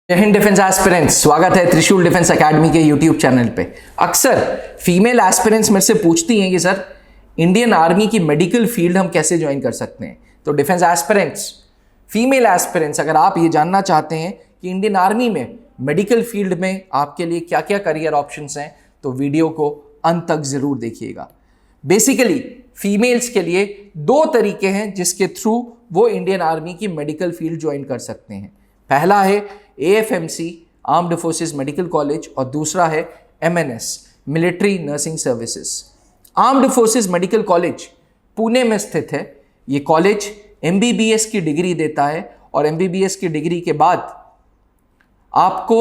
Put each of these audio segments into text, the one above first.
जय Hind defence aspirants, स्वागत है त्रिशूल डिफेंस एकेडमी के यूट्यूब चैनल पे। अक्सर फीमेल एस्पिरेंट्स मेरे से पूछती हैं कि सर इंडियन आर्मी की मेडिकल फील्ड हम कैसे ज्वाइन कर सकते हैं। तो डिफेंस एस्पिरेंट्स, फीमेल एस्पिरेंट्स, अगर आप ये जानना चाहते हैं कि इंडियन आर्मी में मेडिकल फील्ड में आपके लिए क्या क्या करियर ऑप्शंस हैं, तो वीडियो को अंत तक जरूर देखिएगा। बेसिकली फीमेल्स के लिए दो तरीके हैं जिसके थ्रू वो इंडियन आर्मी की मेडिकल फील्ड ज्वाइन कर सकते हैं। पहला है AFMC armed forces medical college और दूसरा है MNS military nursing services. Armed forces medical college Pune में स्थित है। ये कॉलेज MBBS की डिग्री देता है और MBBS की डिग्री के बाद आपको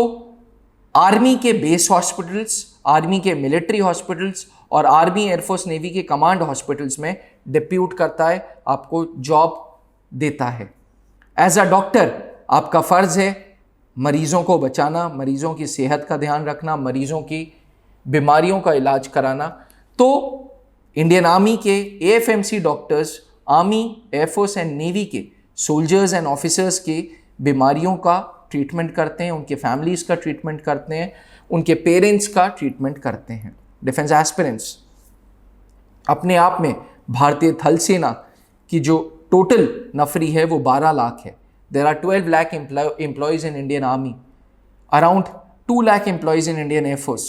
आर्मी के बेस हॉस्पिटल्स, आर्मी के मिलिट्री हॉस्पिटल्स और आर्मी एयरफोर्स नेवी के कमांड हॉस्पिटल्स में डिप्यूट करता है, आपको जॉब देता है। एज अ डॉक्टर आपका फर्ज है मरीजों को बचाना, मरीजों की सेहत का ध्यान रखना, मरीजों की बीमारियों का इलाज कराना। तो इंडियन आर्मी के AFMC doctors army, air force and navy के सोल्जर्स एंड ऑफिसर्स की बीमारियों का ट्रीटमेंट करते हैं, उनके फैमिलीज का ट्रीटमेंट करते हैं, उनके पेरेंट्स का ट्रीटमेंट करते हैं। डिफेंस एस्पिरेंट्स, अपने आप में भारतीय थल सेना की जो टोटल नफरी है वो 12 लाख है। There are 12 lakh employees in Indian Army, around 2 lakh employees in Indian Air Force.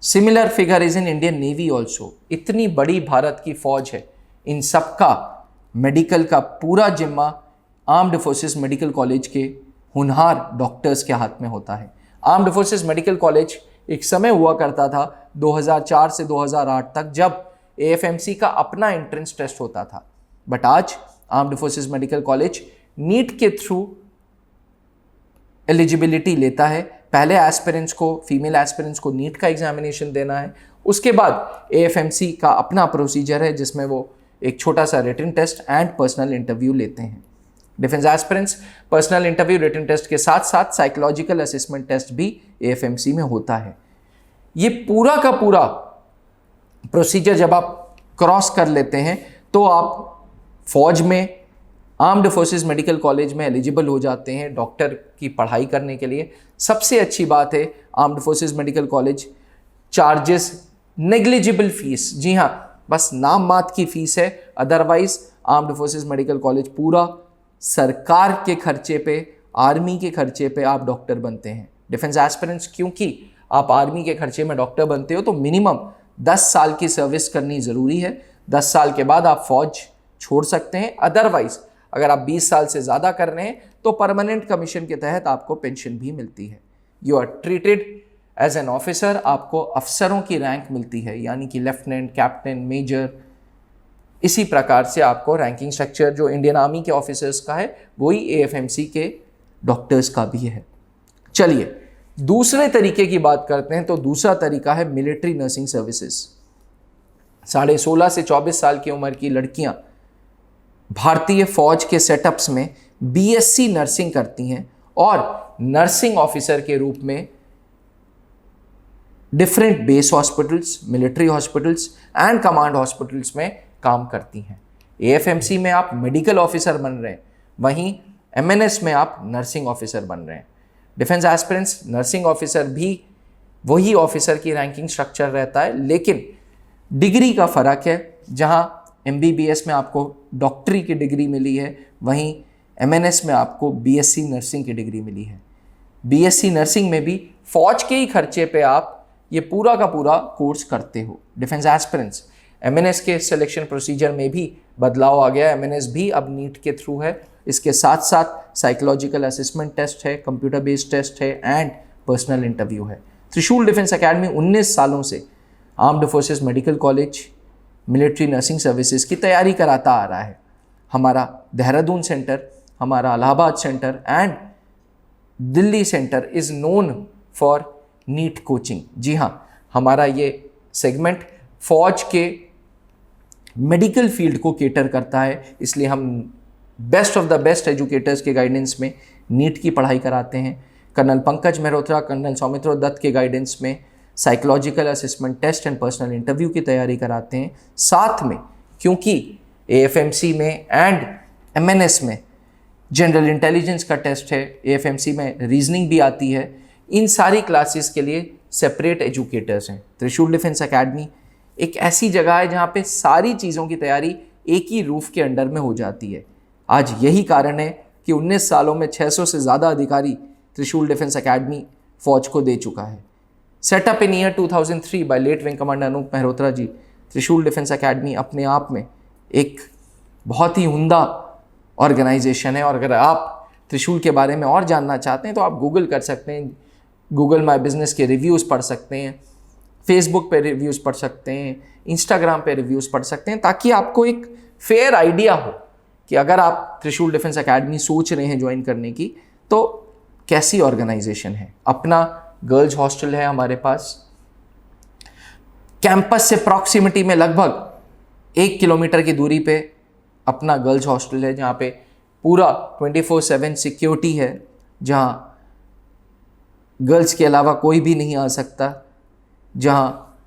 Similar figure is in Indian Navy also. इतनी बड़ी भारत की फौज है, इन सबका मेडिकल का पूरा जिम्मा आर्म्ड फोर्सेस मेडिकल कॉलेज के होनहार डॉक्टर्स के हाथ में होता है। आर्म्ड फोर्सेस मेडिकल कॉलेज एक समय हुआ करता था 2004 से 2008 तक, जब AFMC का अपना एंट्रेंस टेस्ट होता था। बट आज armed forces medical college NEET के थ्रू एलिजिबिलिटी लेता है। पहले एस्पिरेंट्स को, फीमेल एस्पिरेंट्स को नीट का एग्जामिनेशन देना है, उसके बाद AFMC का अपना प्रोसीजर है जिसमें वो एक छोटा सा written test and personal interview लेते हैं। Defence aspirants personal interview, written test के साथ साथ साइकोलॉजिकल असेसमेंट टेस्ट भी AFMC में होता है। ये पूरा का पूरा प्रोसीजर जब आप क्रॉस कर लेते हैं तो आप फौज में, आर्म्ड फोर्सेस मेडिकल कॉलेज में एलिजिबल हो जाते हैं डॉक्टर की पढ़ाई करने के लिए। सबसे अच्छी बात है armed forces medical college charges negligible fees, जी हाँ, बस नाम मात्र की फीस है। Otherwise armed forces medical college पूरा सरकार के खर्चे पे, आर्मी के खर्चे पे आप डॉक्टर बनते हैं। डिफेंस एस्पिरेंट्स, क्योंकि आप आर्मी के खर्चे में डॉक्टर बनते हो तो मिनिमम 10 साल की सर्विस करनी ज़रूरी है। 10 साल के बाद आप फौज छोड़ सकते हैं। अदरवाइज अगर आप 20 साल से ज़्यादा कर रहे हैं तो परमानेंट कमीशन के तहत आपको पेंशन भी मिलती है। You are treated as an officer, आपको अफसरों की रैंक मिलती है, यानी कि लेफ्टिनेंट, कैप्टन, मेजर। इसी प्रकार से आपको रैंकिंग स्ट्रक्चर जो इंडियन आर्मी के ऑफिसर्स का है वही AFMC के डॉक्टर्स का भी है। चलिए दूसरे तरीके की बात करते हैं। तो दूसरा तरीका है मिलिट्री नर्सिंग सर्विसेज। 16.5 से 24 साल की उम्र की लड़कियां भारतीय फौज के सेटअप्स में BSc नर्सिंग करती हैं और नर्सिंग ऑफिसर के रूप में different base hospitals, military hospitals and command hospitals में काम करती हैं। AFMC में आप मेडिकल ऑफिसर बन रहे हैं, वहीं MNS में आप नर्सिंग ऑफिसर बन रहे हैं। डिफेंस एस्पिरेंट्स, नर्सिंग ऑफिसर भी वही ऑफिसर की रैंकिंग स्ट्रक्चर रहता है, लेकिन डिग्री का फर्क है। जहां MBBS में आपको डॉक्टरी की डिग्री मिली है, वहीं MNS में आपको BSc नर्सिंग की डिग्री मिली है। BSc नर्सिंग में भी फौज के ही खर्चे पे आप ये पूरा का पूरा कोर्स करते हो। डिफेंस एस्पिरेंट्स, MNS के सिलेक्शन प्रोसीजर में भी बदलाव आ गया। MNS भी अब नीट के थ्रू है। इसके साथ साथ साइकोलॉजिकल असेसमेंट टेस्ट है, कंप्यूटर बेस्ड टेस्ट है एंड पर्सनल इंटरव्यू है। त्रिशूल डिफेंस एकेडमी 19 सालों से armed forces medical college, military nursing services की तैयारी कराता आ रहा है। हमारा देहरादून सेंटर, हमारा Allahabad centre and Delhi centre is known for NEET coaching. जी हाँ, हमारा ये सेगमेंट फौज के मेडिकल फील्ड को केटर करता है, इसलिए हम best of the best educators के गाइडेंस में नीट की पढ़ाई कराते हैं। कर्नल पंकज मेहरोत्रा, कर्नल सौमित्र दत्त के गाइडेंस में psychological assessment test and personal interview की तैयारी कराते हैं। साथ में क्योंकि AFMC में एंड MNS में जनरल इंटेलिजेंस का टेस्ट है, AFMC में रीजनिंग भी आती है। इन सारी क्लासेस के लिए सेपरेट एजुकेटर्स हैं। त्रिशूल डिफेंस एकेडमी एक ऐसी जगह है जहाँ पे सारी चीज़ों की तैयारी एक ही रूफ के अंडर में हो जाती है। आज यही कारण है कि 19 सालों में 600 से ज़्यादा अधिकारी त्रिशूल डिफेंस एकेडमी फौज को दे चुका है। Setup in year 2003 by late wing commander Anoop Mehrotra ji, Trishul Defence academy अपने आप में एक बहुत ही उम्दा ऑर्गेनाइजेशन है। और अगर आप त्रिशूल के बारे में और जानना चाहते हैं तो आप गूगल कर सकते हैं, गूगल माई बिजनेस के रिव्यूज़ पढ़ सकते हैं, फेसबुक पे रिव्यूज़ पढ़ सकते हैं, इंस्टाग्राम पे रिव्यूज़ पढ़ सकते हैं, ताकि आपको एक फेयर आइडिया हो कि अगर आप त्रिशूल डिफेंस एकेडमी सोच रहे हैं ज्वाइन करने की तो कैसी ऑर्गेनाइजेशन है। अपना गर्ल्स हॉस्टल है हमारे पास, कैंपस से प्रॉक्सिमिटी में लगभग 1 किलोमीटर की दूरी पे अपना गर्ल्स हॉस्टल है, जहाँ पे पूरा 24/7 सिक्योरिटी है, जहाँ गर्ल्स के अलावा कोई भी नहीं आ सकता, जहाँ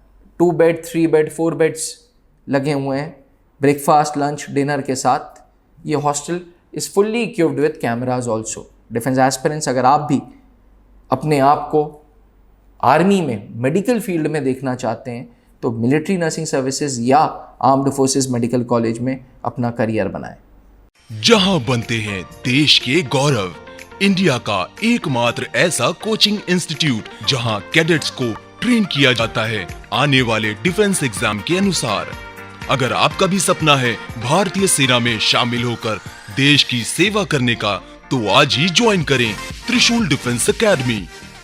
2 बेड 3 बेड 4 बेड्स लगे हुए हैं, ब्रेकफास्ट लंच डिनर के साथ। ये hostel is fully equipped with cameras also. Defence aspirants, अगर आप भी अपने आप को आर्मी में मेडिकल फील्ड में देखना चाहते हैं तो मिलिट्री नर्सिंग सर्विसेज या आर्म्ड फोर्सेस मेडिकल कॉलेज में अपना करियर बनाएं। जहां बनते हैं देश के गौरव, इंडिया का एकमात्र ऐसा कोचिंग इंस्टीट्यूट जहां कैडेट्स को ट्रेन किया जाता है आने वाले डिफेंस एग्जाम के अनुसार। अगर आपका भी सपना है भारतीय सेना में शामिल होकर देश की सेवा करने का, तो आज ही ज्वाइन करें त्रिशूल डिफेंस एकेडमी।